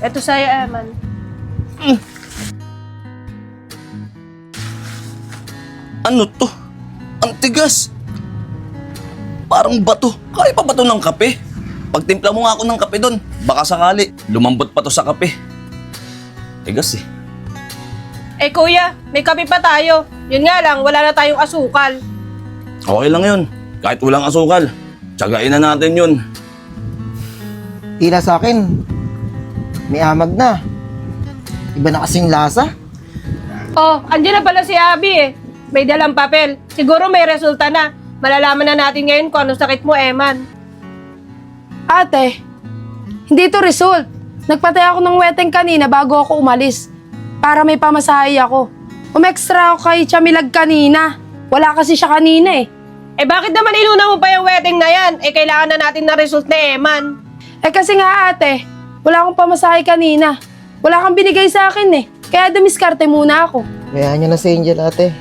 Eto sa'yo, Eman. Ano to? Ang tigas. Parang bato. Kaya pa ba to ng kape? Pagtimpla mo nga ako ng kape doon. Baka sakali, lumambot pa to sa kape. Tigas eh. Eh kuya, may kape pa tayo. Yun nga lang, wala na tayong asukal. Okay lang yun. Kahit walang asukal, tsagain na natin yun. Tila sa akin, may amag na. Iba na kasing lasa. Oh, andyan na pala si Abby eh. May dalang papel. Siguro may resulta na. Malalaman na natin ngayon kung anong sakit mo, Eman. Ate, hindi to result. Nagpatay ako ng weteng kanina bago ako umalis. Para may pamasahe ako. Umextra ako kay Chamilag kanina. Wala kasi siya kanina eh. Eh bakit naman inuna mo pa yung wedding na yan? Eh kailangan na natin na result ni Eman. Eh kasi nga ate, wala akong pamasahe kanina. Wala kang binigay sa akin eh. Kaya dumiskarte muna ako. Kaya nyo na si Angel, ate.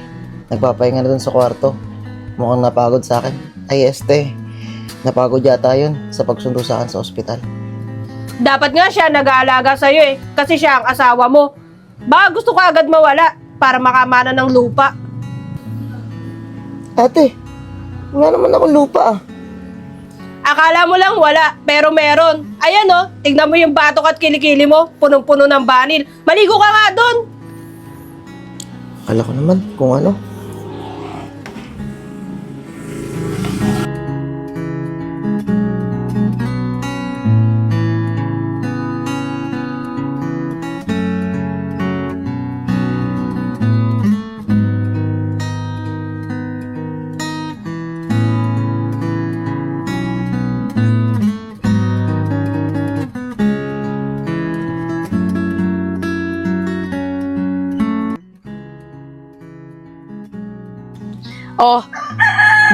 Nagpapahinga na dun sa kwarto. Mukhang napagod sa akin. Ay, napagod yata yun sa pagsundo sa akin sa ospital. Dapat nga siya nag-aalaga sa'yo eh. Kasi siya ang asawa mo. Baka gusto ka agad mawala para makamana ng lupa. Ate, wala naman akong lupa ah. Akala mo lang wala, pero meron. Ayan oh, tignan mo yung batok at kilikili mo. Punong-puno ng banil. Maligo ka nga doon. Akala ko naman kung ano. Oh,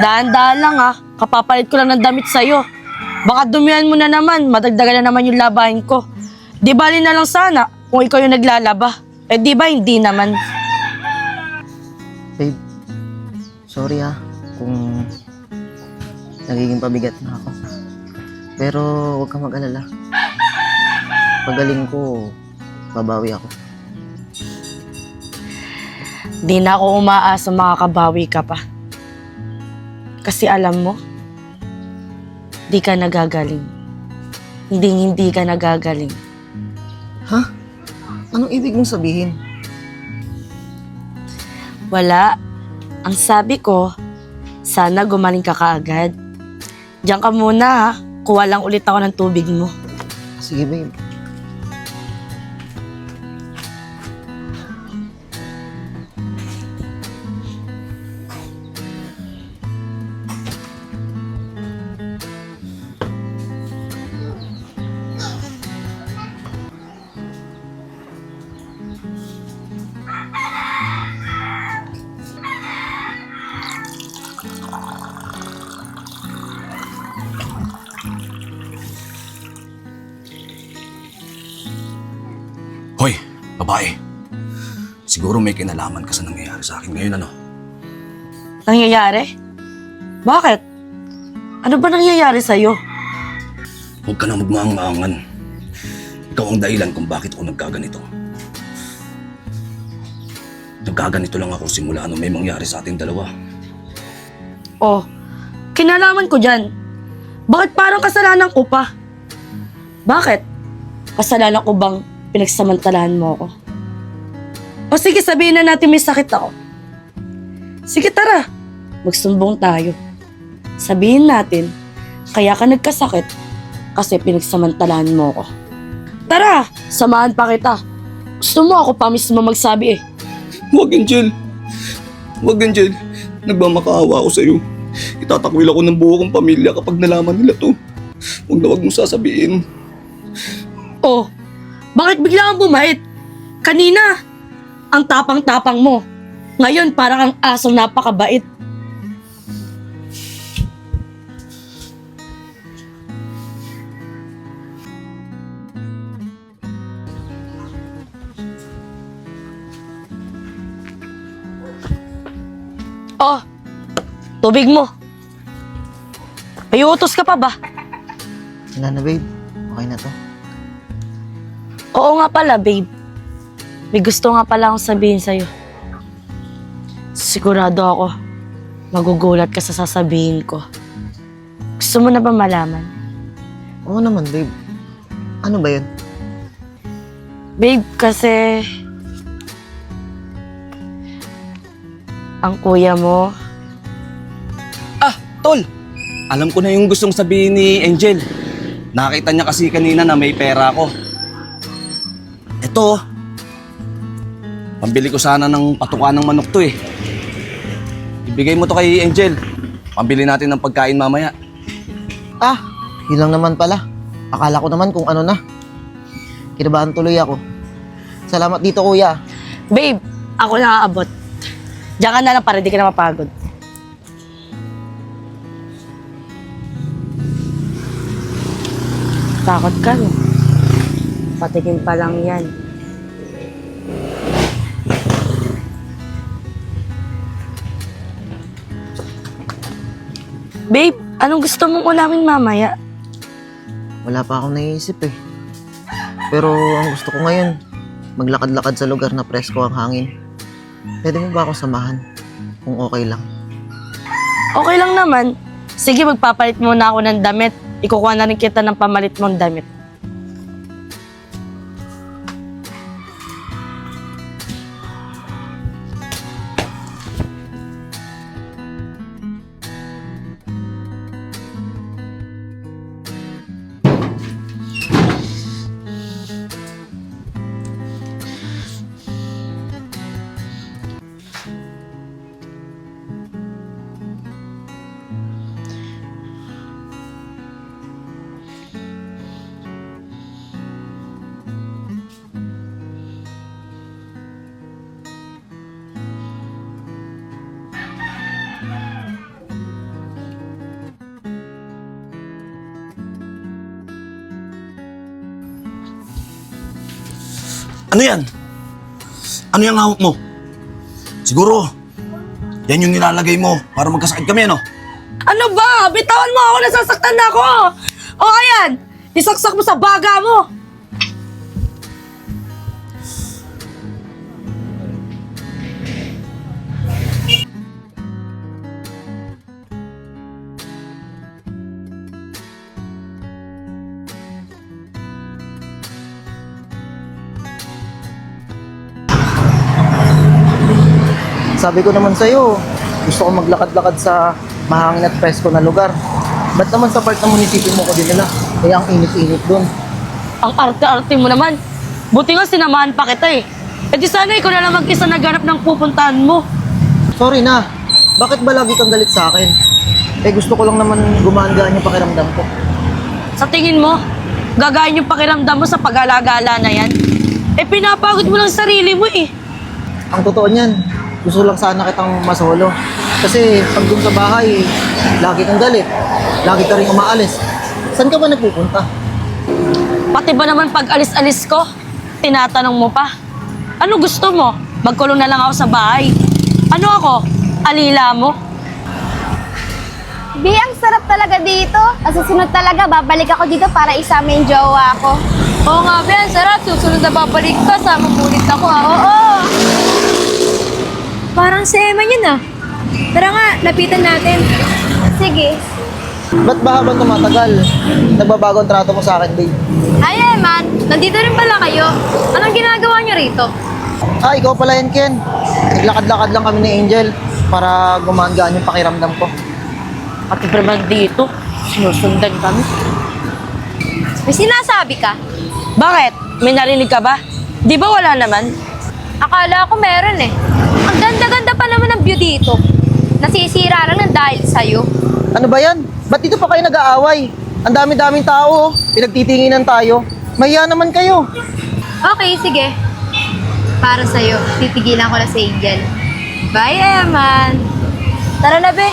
dahan-dahan lang ah. Kapapalit ko lang ng damit sa'yo. Baka dumihan mo na naman, madagdagan na naman yung labahin ko. Di bali na lang sana kung ikaw yung naglalaba. Eh di ba hindi naman? Babe, sorry ha kung nagiging pabigat na ako. Pero huwag kang mag-alala. Pagaling ko, babawi ako. Di na ako umaasa makakabawi ka pa. Kasi alam mo, di ka nagagaling. Hindi ka nagagaling. Ha? Anong ibig mong sabihin? Wala. Ang sabi ko, sana gumaling ka kaagad. Diyan ka muna ha. Kuha lang ulit ako ng tubig mo. Sige babe. Hoy, babae. Siguro may kinalaman ka sa nangyayari sa akin ngayon, ano? Nangyayari? Bakit? Ano ba nangyayari sa'yo? Huwag ka na magmaang-maangan. Ikaw ang dahilan kung bakit ako nagkaganito. Nagkaganito lang ako simula nung may mangyari sa ating dalawa. Oh, kinalaman ko dyan. Bakit parang kasalanan ko pa? Bakit? Kasalanan ko bang pinagsamantalahan mo ako? O sige, sabihin na natin may sakit ako. Sige, tara. Magsumbong tayo. Sabihin natin, kaya ka nagkasakit kasi pinagsamantalahan mo ako. Tara, samahan pa kita. Gusto mo ako pa mismo magsabi eh. Huwag, Angel. Huwag, Angel. Nagmamakaawa ako sa'yo. Itatakwil ako ng buo kong pamilya kapag nalaman nila to. Huwag na huwag mong sasabihin. Oh, bakit bigla kang bumait? Kanina, ang tapang-tapang mo. Ngayon, parang ang asong napakabait. Oh, tubig mo. May utos ka pa ba? Wala na babe. Okay na to. Oo nga pala, babe. May gusto nga pala akong sabihin sa'yo. Sigurado ako, magugulat ka sa sasabihin ko. Gusto mo na ba malaman? Oo naman, babe. Ano ba yun? Babe, kasi... ang kuya mo... Ah, tol! Alam ko na yung gustong sabihin ni Angel. Nakita niya kasi kanina na may pera ako. Ito, pambili ko sana ng patuka ng manok to eh. Ibigay mo to kay Angel. Pambili natin ng pagkain mamaya. Ah, yun lang naman pala. Akala ko naman kung ano na. Kinabahan tuloy ako. Salamat dito, kuya. Babe, ako na aabot. Diyan ka na lang para di ka na mapagod. Takot ka, no? Patikim pa lang yan. Babe, anong gusto mong ulamin mamaya? Wala pa akong naiisip eh. Pero ang gusto ko ngayon, maglakad-lakad sa lugar na presko ang hangin. Pwede mo ba akong samahan? Kung okay lang. Okay lang naman. Sige, magpapalit muna ako ng damit. Ikukuha na rin kita ng pamalit mong damit. Ano yan? Ano yung hawak mo? Siguro, yan yung nilalagay mo para magkasakit kami, ano? Ano ba? Bitawan mo ako, nasasaktan na ako! O ayan, isaksak mo sa baga mo! Sabi ko naman sa'yo, gusto ko maglakad-lakad sa mahangin at presko na lugar. Ba't naman sa part ng munisipyo mo ko dinala? Kaya ang init-init dun. Ang arte-arte mo naman. Buti nga sinamahan pa kita eh. E di sana ikaw na lang mag-isa naghanap ng pupuntahan mo. Sorry na, bakit ba lagi kang galit sa akin? Eh gusto ko lang naman gumaan-gaan yung pakiramdam ko. Sa tingin mo, gagawin yung pakiramdam mo sa pag-alagala na yan? Eh pinapagod mo lang sarili mo eh. Ang totoo niyan, gusto lang sana kitang masolo. Kasi pag dun sa bahay, lagi kang galit. Lagi ka rin umaalis. Saan ka ba nagpupunta? Pati ba naman pag alis-alis ko, tinatanong mo pa? Ano gusto mo? Magkulong na lang ako sa bahay. Ano ako? Alila mo? Bi, ang sarap talaga dito. At susunod talaga, babalik ako dito para isama yung jowa ko. Oo nga, Be, ang sarap. Susunod na babalik ka, sama ulit ako, ha? Oo! Parang si Emma yun, ah. Tara nga, lapitan natin. Sige. Ba't ba habang tumatagal, nagbabago ang trato mo sa akin, babe? Ay, Eman, nandito rin pala kayo. Anong ginagawa niyo rito? Ah, ikaw pala yan, Ken. Naglakad-lakad lang kami ni Angel para gumaan-gaan yung pakiramdam ko. Pati ba naman dito, sinusundan kami. May sinasabi ka? Bakit? May narinig ka ba? Di ba wala naman? Akala ko meron eh. Ang ganda-ganda pa naman ng view dito. Nasisira lang ng dahil sa'yo. Ano ba yan? Ba't dito pa kayo nag-aaway? Ang dami-daming tao, oh. Pinagtitinginan tayo. Mahiya naman kayo. Okay, sige. Para sa'yo, titigilan ko na si Angel. Bye, Eman. Tara na, Be.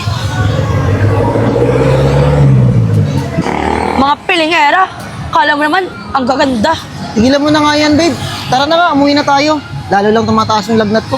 Mga pilingera, kala mo naman, ang gaganda. Tigilan mo na nga yan, babe. Tara na nga, umuwi na tayo. Lalo lang tumataas yung lagnat ko.